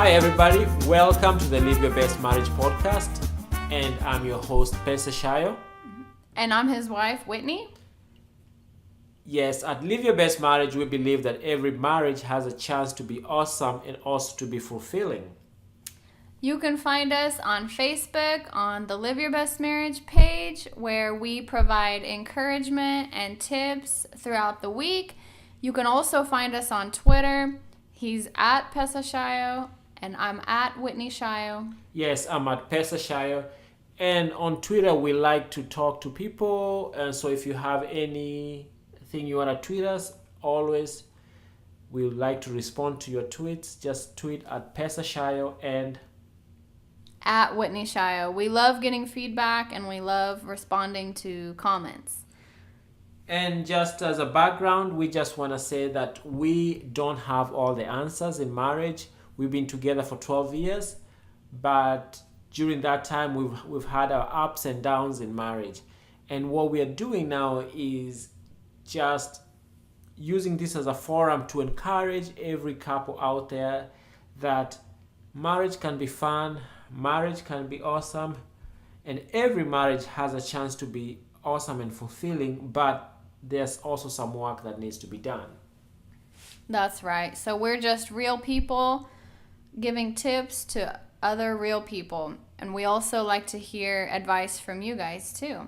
Hi everybody, welcome to the Live Your Best Marriage podcast, and I'm your host Pesa Shayo. And I'm his wife, Whitney. Yes, at Live Your Best Marriage, we believe that every marriage has a chance to be awesome and also to be fulfilling. You can find us on Facebook on the Live Your Best Marriage page, where we provide encouragement and tips throughout the week. You can also find us on Twitter. He's at Pesa Shayo, and I'm at Whitney Shayo. Yes, I'm at Pesa Shayo. And on Twitter, we like to talk to people. And so if you have anything you want to tweet us, always we would like to respond to your tweets. Just tweet at Pesa Shayo and At Whitney Shayo. We love getting feedback and we love responding to comments. And just as a background, we just want to say that we don't have all the answers in marriage. We've been together for 12 years, but during that time, we've had our ups and downs in marriage. And what we are doing now is just using this as a forum to encourage every couple out there that marriage can be fun, marriage can be awesome, and every marriage has a chance to be awesome and fulfilling, but there's also some work that needs to be done. That's right. So we're just real people giving tips to other real people. And we also like to hear advice from you guys too.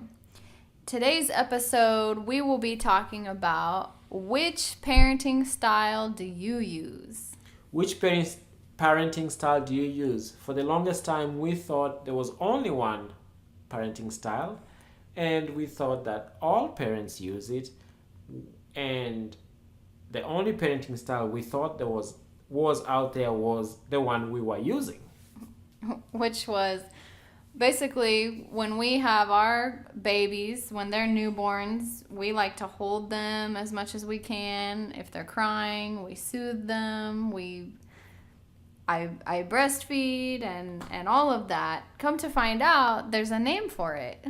Today's episode, we will be talking about which parenting style do you use? Which parenting style do you use? For the longest time, we thought there was only one parenting style, and we thought that all parents use it, and the only parenting style we thought there was out there was the one we were using. Which was basically when we have our babies, when they're newborns, we like to hold them as much as we can. If they're crying, we soothe them. I breastfeed and all of that. Come to find out, there's a name for it.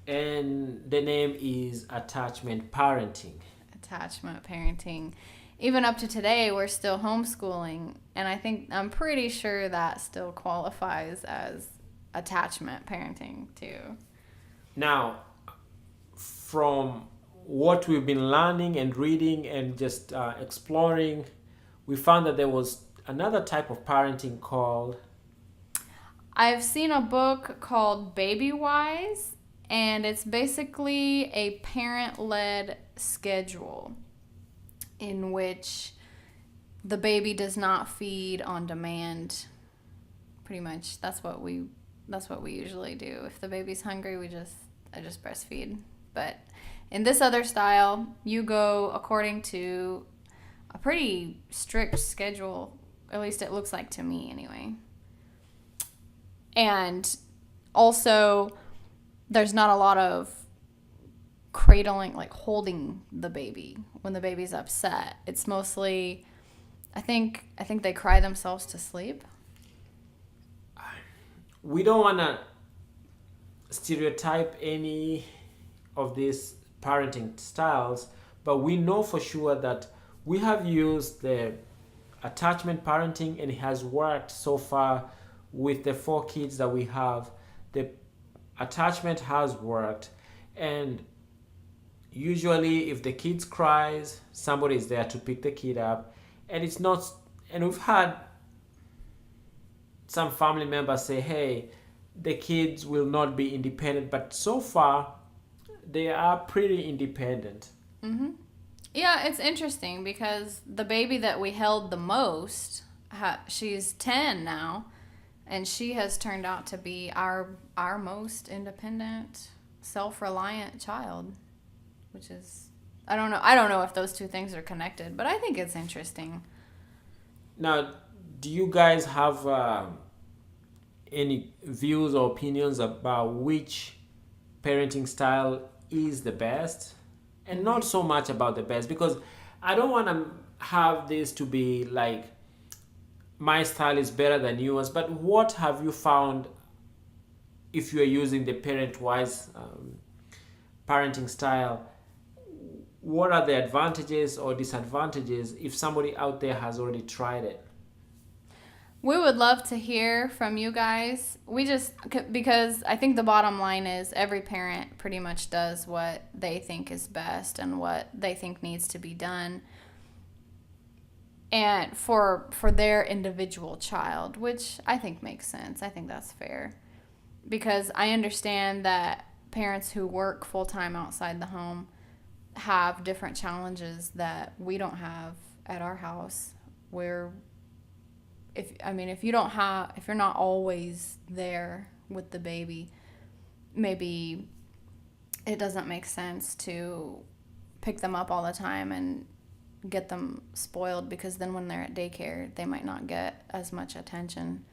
And the name is attachment parenting. Attachment parenting. Even up to today, we're still homeschooling, and I'm pretty sure that still qualifies as attachment parenting too. Now, from what we've been learning and reading and just exploring, we found that there was another type of parenting called... I've seen a book called Babywise, and it's basically a parent-led schedule in which the baby does not feed on demand. Pretty much, that's what we usually do. If the baby's hungry, I just breastfeed. But in this other style, you go according to a pretty strict schedule. At least it looks like to me, anyway. And also, there's not a lot of cradling, like holding the baby when the baby's upset. It's mostly, I think they cry themselves to sleep. We don't want to stereotype any of these parenting styles, but we know for sure that we have used the attachment parenting and it has worked so far with the 4 kids that we have. The attachment has worked, and usually if the kid cries, somebody is there to pick the kid up, and we've had some family members say, hey, the kids will not be independent, but so far they are pretty independent. Mm-hmm. Yeah, it's interesting because the baby that we held the most, she's 10 now, and she has turned out to be our most independent, self-reliant child, which is, I don't know if those two things are connected, but I think it's interesting. Now, do you guys have any views or opinions about which parenting style is the best? And not so much about the best, because I don't want to have this to be like my style is better than yours, but what have you found if you are using the parent-wise parenting style? What are the advantages or disadvantages if somebody out there has already tried it? We would love to hear from you guys. Because I think the bottom line is every parent pretty much does what they think is best and what they think needs to be done, and for their individual child, which I think makes sense. I think that's fair. Because I understand that parents who work full-time outside the home have different challenges that we don't have at our house, where if you're not always there with the baby, maybe it doesn't make sense to pick them up all the time and get them spoiled, because then when they're at daycare, they might not get as much attention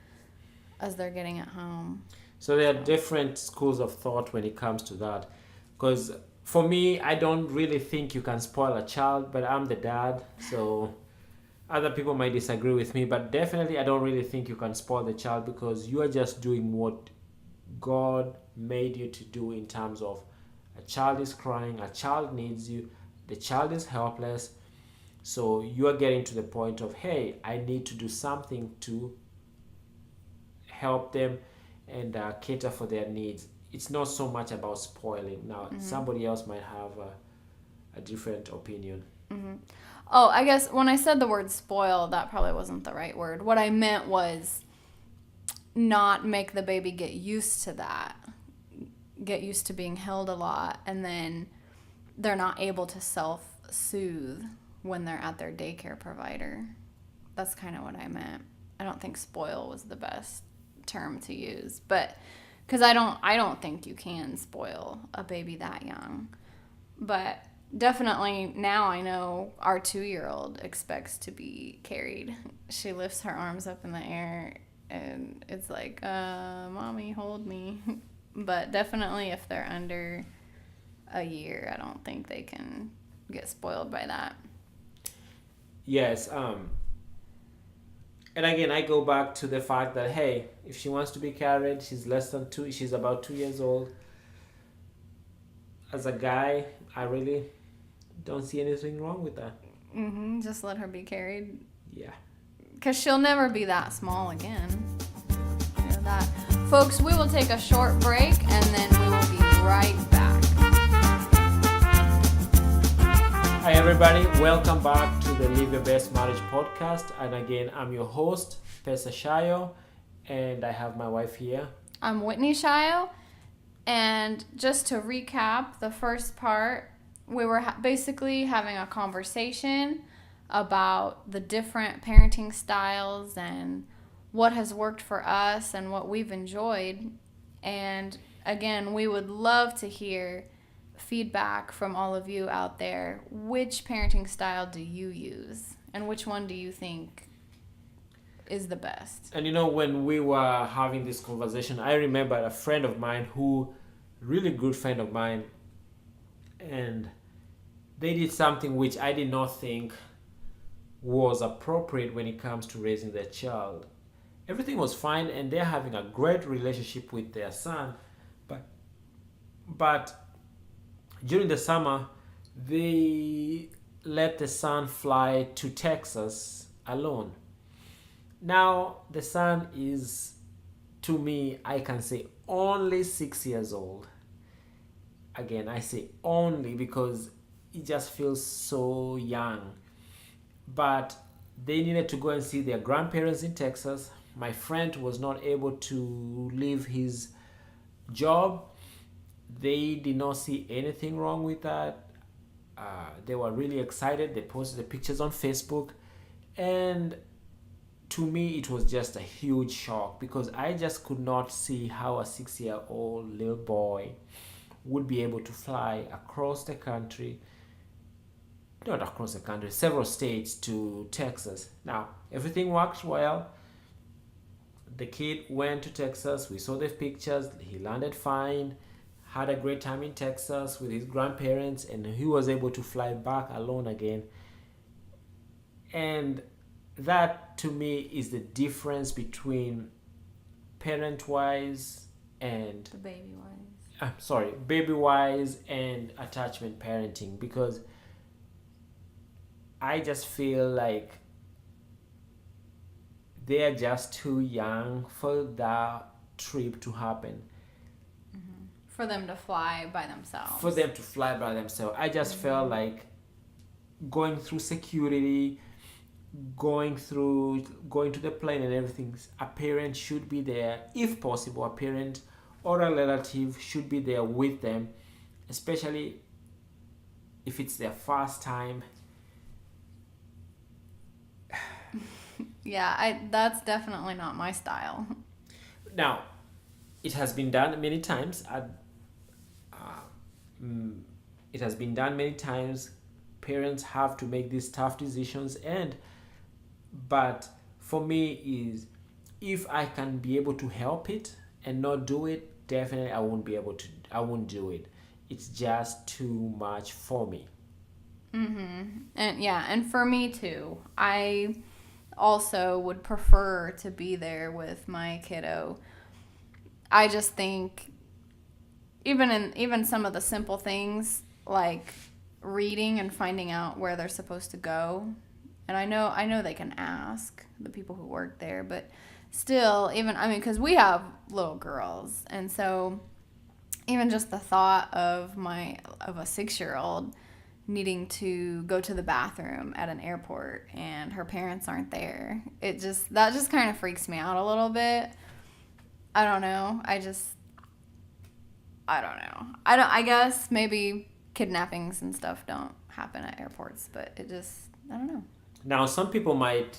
as they're getting at home. So there are different schools of thought when it comes to that. Because for me, I don't really think you can spoil a child, but I'm the dad, so other people might disagree with me, but definitely I don't really think you can spoil the child, because you are just doing what God made you to do, in terms of a child is crying, a child needs you, the child is helpless. So you are getting to the point of, hey, I need to do something to help them and cater for their needs. It's not so much about spoiling. Now, somebody else might have a different opinion. Oh, I guess when I said the word spoil, that probably wasn't the right word. What I meant was not make the baby get used to that, get used to being held a lot, and then they're not able to self-soothe when they're at their daycare provider. That's kind of what I meant. I don't think spoil was the best term to use, but because I don't think you can spoil a baby that young. But definitely now I know our 2-year-old expects to be carried. She lifts her arms up in the air and it's like, mommy, hold me. But definitely if they're under a year, I don't think they can get spoiled by that. Yes. And again, I go back to the fact that, hey, if she wants to be carried, she's about 2 years old. As a guy, I really don't see anything wrong with that. Just let her be carried. Yeah. Because she'll never be that small again. You know that. Folks, we will take a short break and then we will be right back. Hi everybody, welcome back to the Live Your Best Marriage podcast. And again, I'm your host, Pesa Shayo, and I have my wife here. I'm Whitney Shayo, and just to recap the first part, we were basically having a conversation about the different parenting styles and what has worked for us and what we've enjoyed. And again, we would love to hear feedback from all of you out there. Which parenting style do you use, and which one do you think is the best? And when we were having this conversation, I remember a friend of mine, really good friend of mine, and they did something which I did not think was appropriate when it comes to raising their child. Everything was fine and they're having a great relationship with their son, but during the summer, they let the son fly to Texas alone. Now, the son is, to me, I can say only 6 years old. Again, I say only because it just feels so young. But they needed to go and see their grandparents in Texas. My friend was not able to leave his job. They did not see anything wrong with that. They were really excited. They posted the pictures on Facebook. And to me, it was just a huge shock, because I just could not see how a 6-year-old little boy would be able to fly across the country, not across the country, several states to Texas. Now, everything worked well. The kid went to Texas. We saw the pictures. He landed fine. Had a great time in Texas with his grandparents, and he was able to fly back alone again. And that, to me, is the difference between parent-wise and The Babywise. Babywise and attachment parenting, because I just feel like they are just too young for that trip to happen. For them to fly by themselves. For them to fly by themselves. I just felt like going through security, going to the plane and everything. A parent should be there, if possible. A parent or a relative should be there with them, especially if it's their first time. Yeah, that's definitely not my style. Now, it has been done many times. It has been done many times. Parents have to make these tough decisions, but for me is, if I can be able to help it and not do it, definitely I won't do it. It's just too much for me. And for me too. I also would prefer to be there with my kiddo. I just think even some of the simple things like reading and finding out where they're supposed to go. And I know they can ask the people who work there, but still, because we have little girls, and so even just the thought of a 6-year-old needing to go to the bathroom at an airport and her parents aren't there, that just kind of freaks me out a little bit. I don't know. I don't know. I guess maybe kidnappings and stuff don't happen at airports, but I don't know. Now, some people might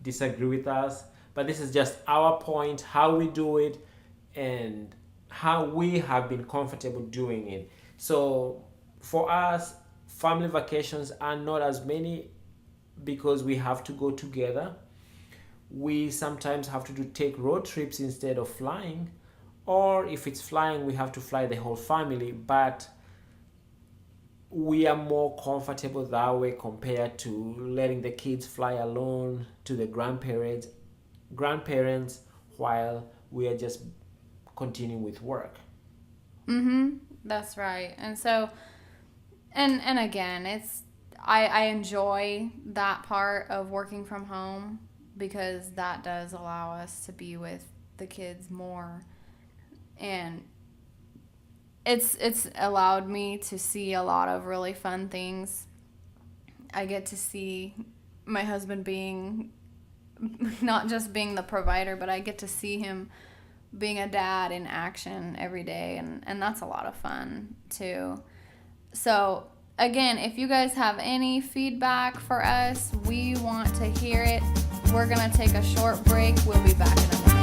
disagree with us, but this is just our point, how we do it, and how we have been comfortable doing it. So for us, family vacations are not as many because we have to go together. We sometimes have to take road trips instead of flying, or if it's flying, we have to fly the whole family, but we are more comfortable that way compared to letting the kids fly alone to the grandparents while we are just continuing with work. That's right. And so and again, I enjoy that part of working from home because that does allow us to be with the kids more, and it's allowed me to see a lot of really fun things. I get to see my husband being not just being the provider, but I get to see him being a dad in action every day, and that's a lot of fun too. So again, if you guys have any feedback for us, we want to hear it. We're gonna take a short break. We'll be back in a minute.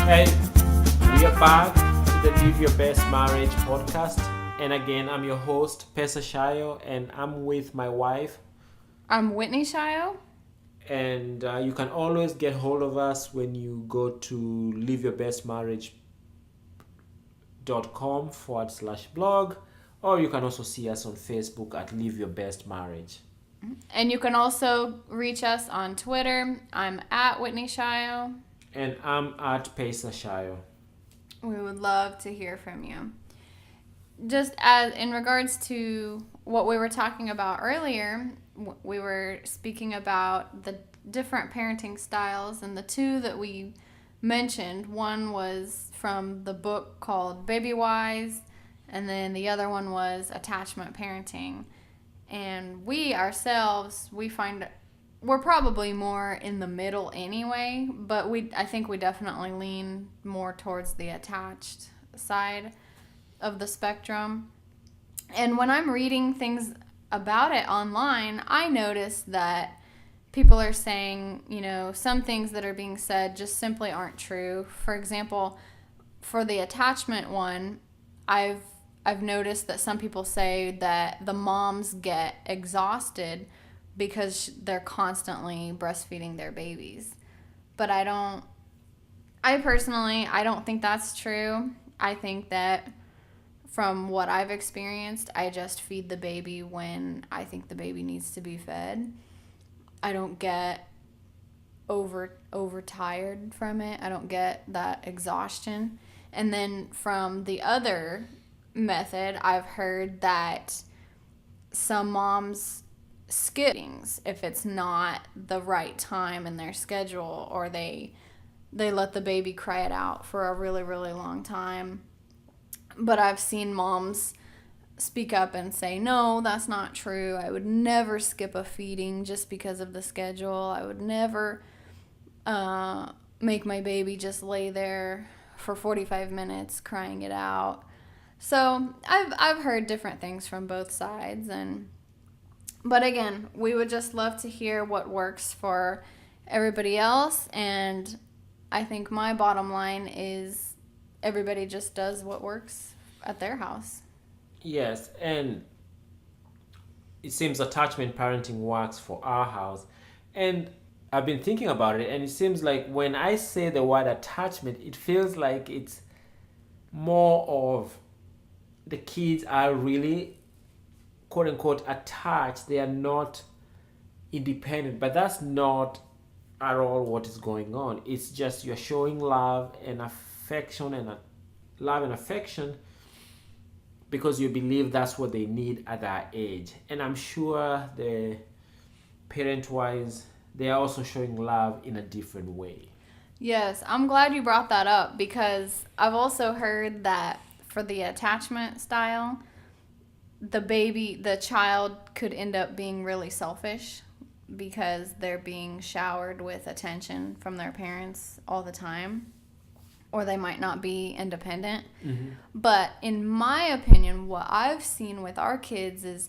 Hey, we are back to the Live Your Best Marriage podcast. And again, I'm your host, Pesa Shayo, and I'm with my wife. I'm Whitney Shayo. And you can always get hold of us when you go to liveyourbestmarriage.com/blog, or you can also see us on Facebook at Live Your Best Marriage. And you can also reach us on Twitter. I'm at Whitney Shayo. And I'm at Pesa Shayo. We would love to hear from you. Just as in regards to what we were talking about earlier, we were speaking about the different parenting styles, and the two that we mentioned, one was from the book called Babywise, and then the other one was attachment parenting. And we ourselves, we find we're probably more in the middle anyway, but I think we definitely lean more towards the attached side of the spectrum. And when I'm reading things about it online, I notice that people are saying, some things that are being said just simply aren't true. For example, for the attachment one, I've noticed that some people say that the moms get exhausted because they're constantly breastfeeding their babies. But I don't think that's true. I think that from what I've experienced, I just feed the baby when I think the baby needs to be fed. I don't get overtired from it. I don't get that exhaustion. And then from the other method, I've heard that some moms skip meetings if it's not the right time in their schedule, or they let the baby cry it out for a really, really long time. But I've seen moms speak up and say, no, that's not true. I would never skip a feeding just because of the schedule. I would never make my baby just lay there for 45 minutes crying it out. So I've heard different things from both sides, but again, we would just love to hear what works for everybody else. And I think my bottom line is everybody just does what works at their house. Yes, and it seems attachment parenting works for our house. And I've been thinking about it, and it seems like when I say the word attachment, it feels like it's more of the kids are really quote unquote attached. They are not independent, but that's not at all what is going on. It's just you're showing love and affection love and affection because you believe that's what they need at that age. And I'm sure the parent wise, they are also showing love in a different way. Yes, I'm glad you brought that up, because I've also heard that for the attachment style, the child could end up being really selfish because they're being showered with attention from their parents all the time, or they might not be independent. Mm-hmm. But in my opinion, what I've seen with our kids is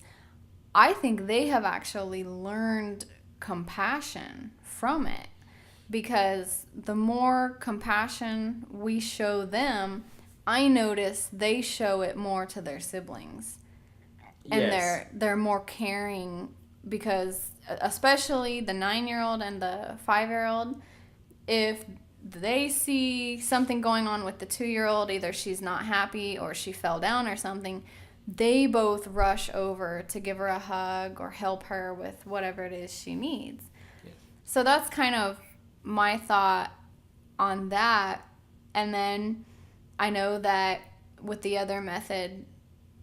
I think they have actually learned compassion from it, because the more compassion we show them, I notice they show it more to their siblings. And Yes. they're more caring, because especially the 9-year-old and the 5-year-old, if they see something going on with the 2-year-old, either she's not happy or she fell down or something, they both rush over to give her a hug or help her with whatever it is she needs. Yes. So that's kind of my thought on that. And then I know that with the other method,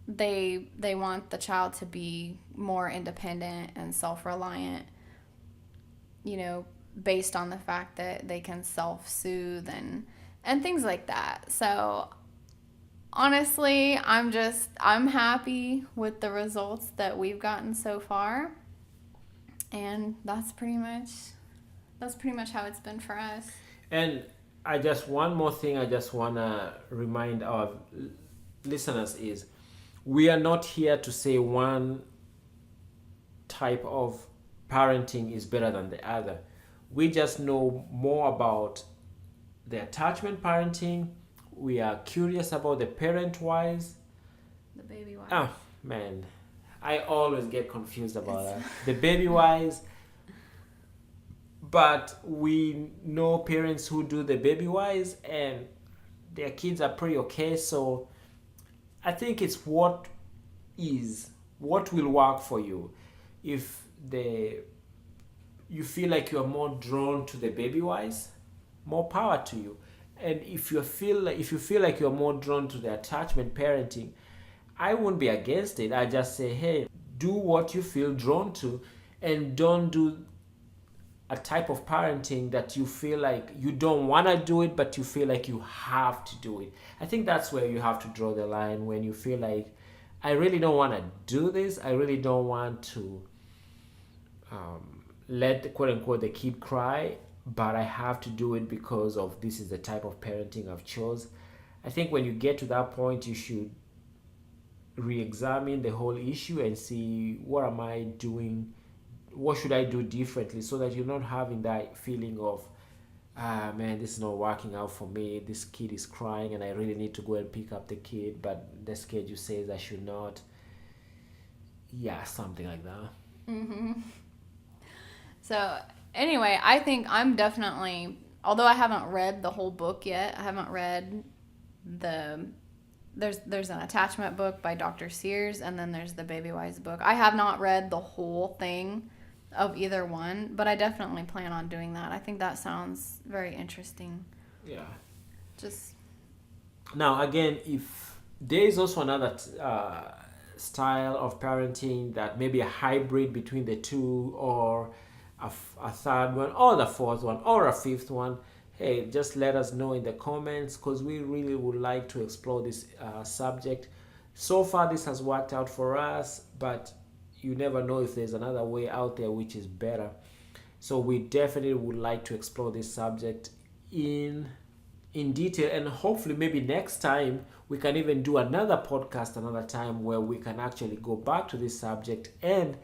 they want the child to be more independent and self-reliant, based on the fact that they can self-soothe and things like that. So honestly, I'm happy with the results that we've gotten so far. And that's pretty much how it's been for us. And one more thing I just want to remind our listeners is we are not here to say one type of parenting is better than the other. We just know more about the attachment parenting. We are curious about the parent wise. The Babywise. Ah, man. I always get confused about that. The Babywise. But we know parents who do the Babywise and their kids are pretty okay. So I think it's what will work for you. If you feel like you are more drawn to the Babywise, more power to you. And if you feel like you're more drawn to the attachment parenting, I wouldn't be against it. I just say, hey, do what you feel drawn to, and don't do a type of parenting that you feel like you don't want to do it, but you feel like you have to do it. I think that's where you have to draw the line, when you feel like, I really don't want to do this. I really don't want to let the quote unquote the kid cry, but I have to do it because of this is the type of parenting I've chose. I think when you get to that point, you should re-examine the whole issue and see, what am I doing? What should I do differently, so that you're not having that feeling of, man, this is not working out for me. This kid is crying and I really need to go and pick up the kid, but the schedule says I should not. Yeah, something like that. Mm-hmm. So anyway, I think I'm definitely, although I haven't read the whole book yet, I haven't read there's an attachment book by Dr. Sears, and then there's the Babywise book. I have not read the whole thing of either one, but I definitely plan on doing that. I think that sounds very interesting. Yeah. Just Now again, if there is also another style of parenting, that maybe a hybrid between the two, or a third one, or the fourth one, or a fifth one, hey, just let us know in the comments, because we really would like to explore this subject. So far this has worked out for us, but you never know if there's another way out there which is better. So we definitely would like to explore this subject in detail, and hopefully maybe next time we can even do another podcast another time where we can actually go back to this subject and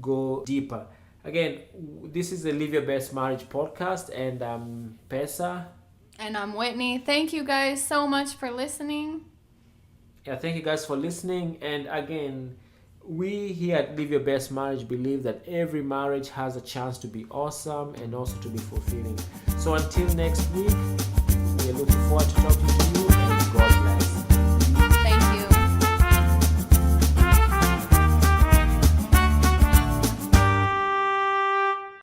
go deeper. Again, this is the Live Your Best Marriage podcast, and I'm Pesa. And I'm Whitney. Thank you guys so much for listening. Yeah, thank you guys for listening. And again, we here at Live Your Best Marriage believe that every marriage has a chance to be awesome and also to be fulfilling. So until next week, we are looking forward to talking to you.